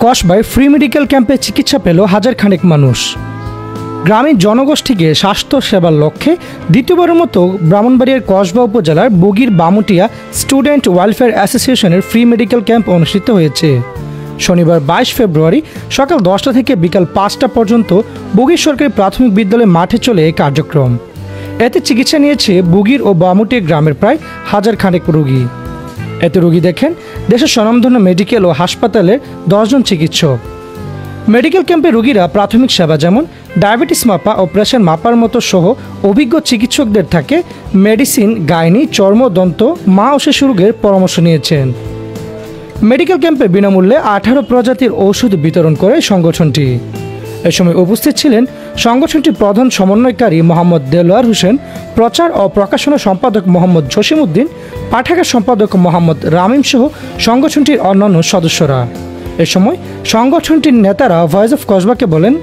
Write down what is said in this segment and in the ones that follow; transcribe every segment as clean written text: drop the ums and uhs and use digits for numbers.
কসবায় free medical ক্যাম্পে চিকিৎসা পেল হাজার খানেক মানুষ। গ্রামীণ জনগোষ্ঠীকে স্বাস্থ্য সেবার লক্ষ্যে দ্বিতীয়বারের মতো ব্রাহ্মণবাড়িয়ার কসবা উপজেলার বগির বামুটিয়া স্টুডেন্ট ওয়েলফেয়ার অ্যাসোসিয়েশনের ফ্রি মেডিকেল ক্যাম্প অনুষ্ঠিত হয়েছে। শনিবার 22 ফেব্রুয়ারি সকাল 10টা থেকে বিকাল 5টা পর্যন্ত বগির সরকারি প্রাথমিক বিদ্যালয় মাঠে চলে এই কার্যক্রম। এতে চিকিৎসা নিয়েছে বগির ও বামুটিয়া গ্রামের প্রায় হাজার খানেক রোগী। এতে রোগী দেখেন দেশের স্বনামধন্য মেডিকেল ও হাসপাতালের 10 জন চিকিৎসক। মেডিকেল ক্যাম্পে রোগীরা প্রাথমিক সেবা যেমন ডায়াবেটিস মাপা ও প্রেশার মাপার মতো সহ অভিজ্ঞ চিকিৎসকদের থাকে মেডিসিন, গাইনি, চর্ম, দন্ত, মা ও শিশু রোগের পরামর্শ নিয়েছেন। মেডিকেল ক্যাম্পে বিনামূল্যে 18 প্রজাতির ঔষধ বিতরণ করে সংগঠনটি। এ সময় উপস্থিত ছিলেন সংগঠনটির প্রধান সমন্বয়কারী মোহাম্মদ দেলোয়ার হোসেন, প্রচার ও প্রকাশনা সম্পাদক মোহাম্মদ জসিমউদ্দিন, পাঠাগার সম্পাদক মোহাম্মদ রামিম সহ সংগঠনটির অন্যান্য সদস্যরা। এ সময় সংগঠনটির নেতারা ভয়েস অফ কসবাকে বলেন,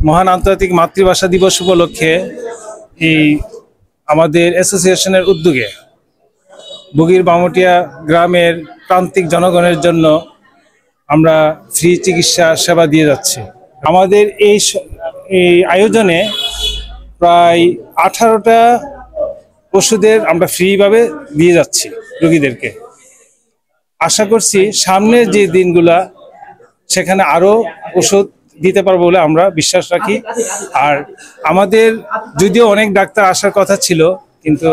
মহান আন্তর্জাতিক মাতৃভাষা দিবস উপলক্ষে এই আমাদের অ্যাসোসিয়েশনের উদ্যোগে বগির বামুটিয়া গ্রামের প্রান্তিক জনগণের জন্য আমরা ফ্রি চিকিৎসা সেবা দিয়ে যাচ্ছি। আমাদের এই আয়োজনে প্রায় 18টা ওষুধের আমরা ফ্রিভাবে দিয়ে যাচ্ছি রোগীদেরকে। আশা করছি সামনের যে দিনগুলা সেখানে আরো ওষুধ দিতে পারবো বলে আমরা বিশ্বাস রাখি। আর আমাদের যদিও অনেক ডাক্তার আসার কথা ছিল, কিন্তু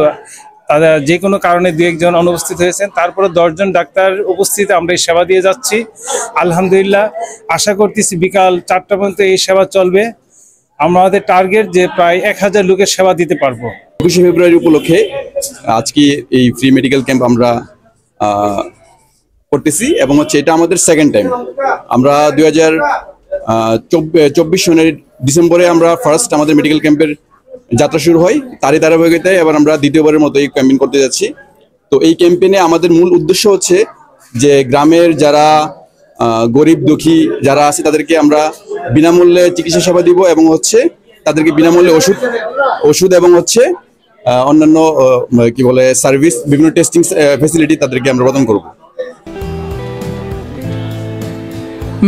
তারা যে কোনো কারণে দু একজন অনুপস্থিত হয়েছেন, তারপরে 10 জন ডাক্তার উপস্থিতিতে আমরা এই সেবা দিয়ে যাচ্ছি। আলহামদুলিল্লাহ, আশা করতেছি বিকাল 4টা পর্যন্ত এই সেবা চলবে। আমাদের টার্গেট যে প্রায় 1000 লোকের সেবা দিতে পারবো। 21 ফেব্রুয়ারি উপলক্ষে আজকে এই ফ্রি মেডিকেল ক্যাম্প আমরা করতেছি এবং এটা আমাদের সেকেন্ড টাইম। আমরা 2024 সনের ডিসেম্বরে আমরা ফার্স্ট আমাদের মেডিকেল ক্যাম্পের যাত্রা শুরু হয়। তারই ধারাবাহিকতায় এবার আমরা দ্বিতীয়বারের মতো এই ক্যাম্পেইন করতে যাচ্ছি। তো এই ক্যাম্পেইনে আমাদের মূল উদ্দেশ্য হচ্ছে যে গ্রামের যারা গরিব দুঃখী যারা আছে তাদেরকে আমরা বিনামূল্যে চিকিৎসা সেবা দিব এবং তাদেরকে বিনামূল্যে ওষুধ এবং অন্যান্য সার্ভিস, বিভিন্ন টেস্টিং ফ্যাসিলিটি তাদেরকে আমরা প্রদান করব।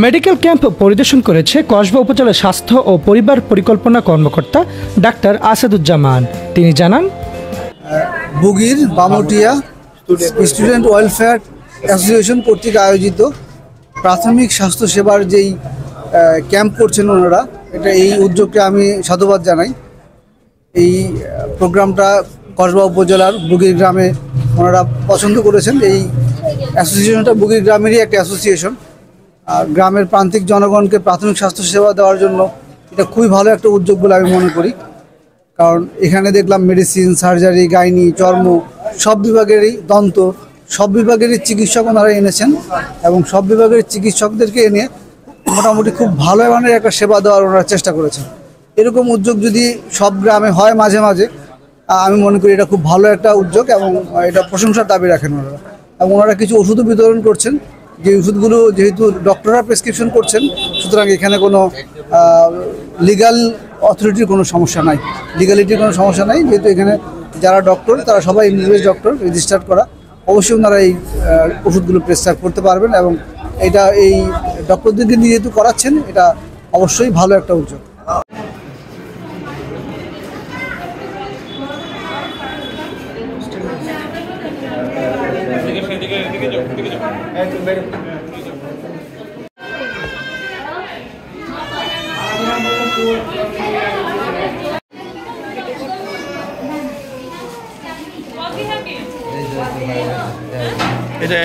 মেডিকেল ক্যাম্প পরিদর্শন করেছে কসবা উপজেলা স্বাস্থ্য ও পরিবার পরিকল্পনা কর্মকর্তা ডাক্তার আসাদুজ্জামান। তিনি জানান, বগির বামুটিয়া স্টুডেন্ট ওয়েলফেয়ার অ্যাসোসিয়েশন কর্তৃক আয়োজিত প্রাথমিক স্বাস্থ্য সেবার যেই ক্যাম্প করছেন ওনারা, এই উদ্যোগকে আমি সাধুবাদ জানাই। এই প্রোগ্রামটা কসবা উপজেলার বগির গ্রামে ওনারা পছন্দ করেছেন। এই অ্যাসোসিয়েশনটা বগির গ্রামেরই একটা অ্যাসোসিয়েশন। আর গ্রামের প্রান্তিক জনগণকে প্রাথমিক স্বাস্থ্য সেবা দেওয়ার জন্য এটা খুবই ভালো একটা উদ্যোগ বলে আমি মনে করি। কারণ এখানে দেখলাম মেডিসিন, সার্জারি, গাইনি, চর্ম সব বিভাগেরই, দন্ত সব বিভাগেরই চিকিৎসক ওনারা এনেছেন এবং সব বিভাগের চিকিৎসকদেরকে এনে মোটামুটি খুব ভালো মানের একটা সেবা দেওয়ার ওনারা চেষ্টা করেছেন। এরকম উদ্যোগ যদি সব গ্রামে হয় মাঝে মাঝে, আমি মনে করি এটা খুব ভালো একটা উদ্যোগ এবং এটা প্রশংসার দাবি রাখেন ওনারা। এবং ওনারা কিছু ওষুধও বিতরণ করছেন, যে ওষুধগুলো যেহেতু ডক্টররা প্রেসক্রিপশন করছেন, সুতরাং এখানে কোনো লিগাল অথরিটির কোনো সমস্যা নাই, লিগালিটির কোনো সমস্যা নাই। যেহেতু এখানে যারা ডক্টর তারা সবাই এমবিবিএস ডক্টর, রেজিস্টার্ড করা, অবশ্যই ওনারা এই ওষুধগুলো প্রেসক্রাইব করতে পারবেন এবং এটা এই ডক্টরদেরকে নিয়ে যেহেতু করাচ্ছেন, এটা অবশ্যই ভালো একটা উদ্যোগ। এটা